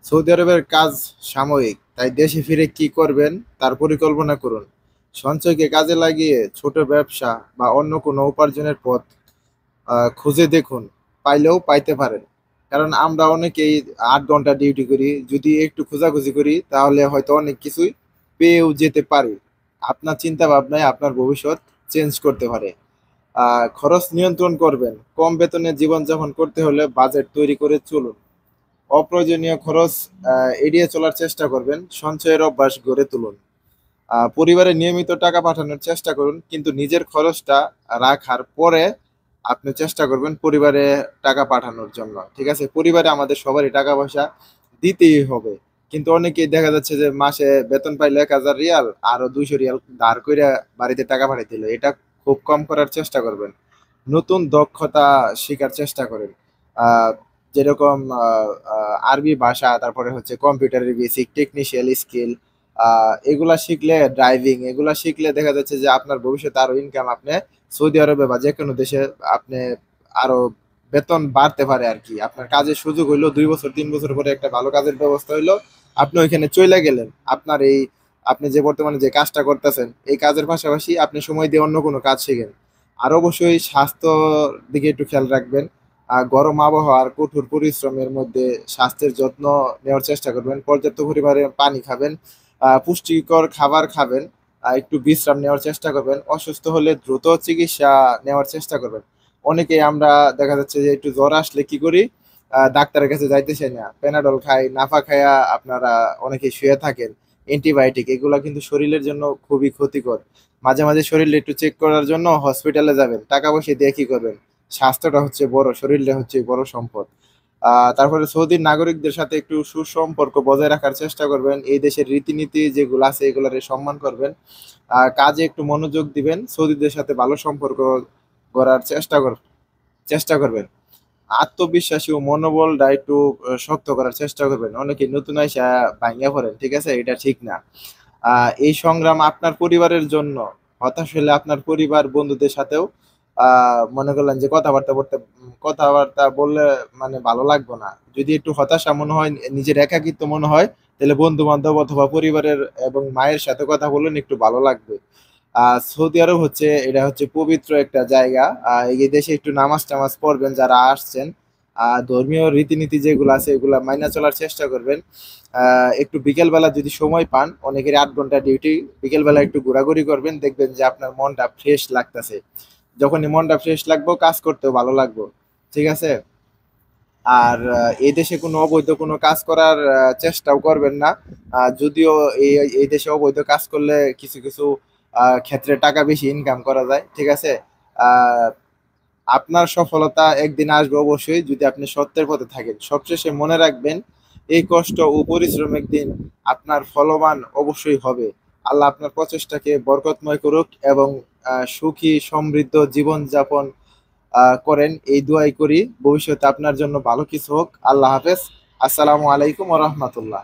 Saudi আরবের কাজ সাময়িক, তাই দেশে ফিরে কি করবেন তার পরিকল্পনা করুন। সঞ্চয়কে কাজে লাগিয়ে ছোট ব্যবসা বা অন্য কোনো উপার্জনের পথ খুঁজে দেখুন, পাইলেও পাইতে পারেন। কারণ আমরা অনেকেই 8 ঘন্টা ডিউটি করি, যদি একটু খোঁজাখুঁজি করি তাহলে হয়তো অনেক কিছুই পেয়েও যেতে পারি। আপনার চিন্তা ভাবনায় আপনার ভবিষ্যৎ চেঞ্জ করতে পারে। খরচ নিয়ন্ত্রণ করবেন, কম বেতনে জীবনযাপন করতে হলে বাজেট তৈরি করে চলুন। অপ্রয়োজনীয় খরচ এড়িয়ে চলার চেষ্টা করবেন, সঞ্চয়ের অভ্যাস গড়ে তুলুন। পরিবারে নিয়মিত টাকা পাঠানোর চেষ্টা করুন, কিন্তু নিজের খরচটা রাখার পরে আপনি চেষ্টা করবেন পরিবারে টাকা পাঠানোর জন্য। ঠিক আছে? পরিবারে আমাদের সবারই টাকা পয়সা দিতেই হবে। কিন্তু অনেকেই দেখা যাচ্ছে যে মাসে বেতন পাইলে ১,০০০ রিয়াল আরো ২০০ রিয়াল ধার কইরা বাড়িতে টাকা পাঠাইতে হলো। এটা খুব কম করার চেষ্টা করবেন। নতুন দক্ষতা শিখার চেষ্টা করেন। আ যেরকম আরবি ভাষা, তারপরে হচ্ছে কম্পিউটারের বেসিক, টেকনিশিয়াল স্কিল, এগুলা শিখলে, ড্রাইভিং এগুলা শিখলে দেখা যাচ্ছে যে আপনার ভবিষ্যতে আরো ইনকাম আপনি সৌদি আরবে বা যেকোনো দেশে আপনি আরো বেতন বাড়তে পারে আরকি। আপনার কাজের সুযোগ হইলো ২ বছর ৩ বছর পরে একটা ভালো কাজের ব্যবস্থা হইলো। আপনি ওইখানে চইলা গেলেন। আপনার এই আপনি যে বর্তমানে যে কাজটা করতেছেন, এই কাজের পাশাপাশি আপনি সময় দিয়ে অন্য কোনো কাজ শিখেন। আর অবশ্যই স্বাস্থ্যর দিকে একটু খেয়াল রাখবেন। গরম আবহাওয়া আর কঠোর পরিশ্রমের মধ্যে স্বাস্থ্যের যত্ন নেওয়ার চেষ্টা করবেন। পর্যাপ্ত পরিমাণে পানি খাবেন, পুষ্টিকর খাবার খাবেন, একটু বিশ্রাম নেওয়ার চেষ্টা করবেন। অসুস্থ হলে দ্রুত চিকিৎসা নেওয়ার চেষ্টা করবেন। অনেকেই আমরা দেখা যাচ্ছে যে একটু জ্বর আসলে কি করি? ডাক্তারের কাছে যাইতে চাই না। প্যানাডল খাই, নাফা খাইয়া আপনারা অনেকেই শুয়ে থাকেন। অ্যান্টিবায়োটিক এগুলা কিন্তু শরীরের জন্য খুবই ক্ষতিকর। মাঝে, মাঝে শরীরটা একটু চেক করার জন্য হসপিটালে যাবেন। টাকা-পয়সা দিয়ে কি করবেন? স্বাস্থ্যটা হচ্ছে বড়, শরীরটা হচ্ছে বড় সম্পদ। তারপরে সৌদির নাগরিকদের সাথে একটু সুসম্পর্ক বজায় রাখার চেষ্টা করবেন। এই দেশের রীতিনীতি যেগুলো আছে এগুলারে সম্মান করবেন। কাজে একটু মনোযোগ দিবেন। সৌদিদের সাথে ভালো সম্পর্ক গড়ার চেষ্টা করবেন। আত্মবিশ্বাসী ও মনোবলটা একটু শক্ত করার চেষ্টা করবেন। অনেকে নতুন আইসা ভাইঙ্গা পড়েন। ঠিক আছে? এটা ঠিক না। এই সংগ্রাম আপনার পরিবারের জন্য। হতাশ হলে আপনার পরিবার, বন্ধুদের সাথেও আ মনে করলেন যে কথাবার্তা বললে মানে ভালো লাগবে না। যদি একটু হতাশা মনে হয়, নিজের একাকিত্ব মনে হয়, তাহলে বন্ধু-বান্ধব অথবা পরিবারের এবং মায়ের সাথে কথা বললেন একটু ভালো লাগবে। সৌদি আরব হচ্ছে, এটা হচ্ছে পবিত্র একটা জায়গা। এই দেশে একটু নামাজ-টামাজ পড়বেন যারা আসছেন। ধর্মীয় রীতিনীতি যেগুলো আছে এগুলা মাইনা চলার চেষ্টা করবেন। একটু বিকেলবেলা যদি সময় পান, অনেকের ৮ ঘন্টা ডিউটি, বিকেলবেলা একটু ঘোরাঘুরি করবেন, দেখবেন যে আপনার মনটা ফ্রেশ লাগতেছে। যখনই মনটা ফ্রেশ লাগবো, কাজ করতেও ভালো লাগবো। ঠিক আছে? আর এই দেশে কোনো অবৈধ কোনো কাজ করার চেষ্টাও করবেন না। যদিও এই দেশে অবৈধ কাজ করলে কিছু, কিছু ক্ষেত্রে টাকা বেশি ইনকাম করা যায়। ঠিক আছে? আ আপনার সফলতা একদিন আসবে অবশ্যই, যদি আপনি সত্যের পথে থাকেন। সবশেষে মনে রাখবেন, এই কষ্ট ও পরিশ্রম একদিন আপনার ফলবান অবশ্যই হবে। আল্লাহ আপনার প্রচেষ্টাকে বরকতময় করুক এবং সুখী সমৃদ্ধ জীবনযাপন করেন, এই দোয়াই করি। ভবিষ্যতে আপনার জন্য ভালো কিছু হোক। আল্লাহ হাফেজ। আসসালামু আলাইকুম ওয়া রাহমাতুল্লাহ।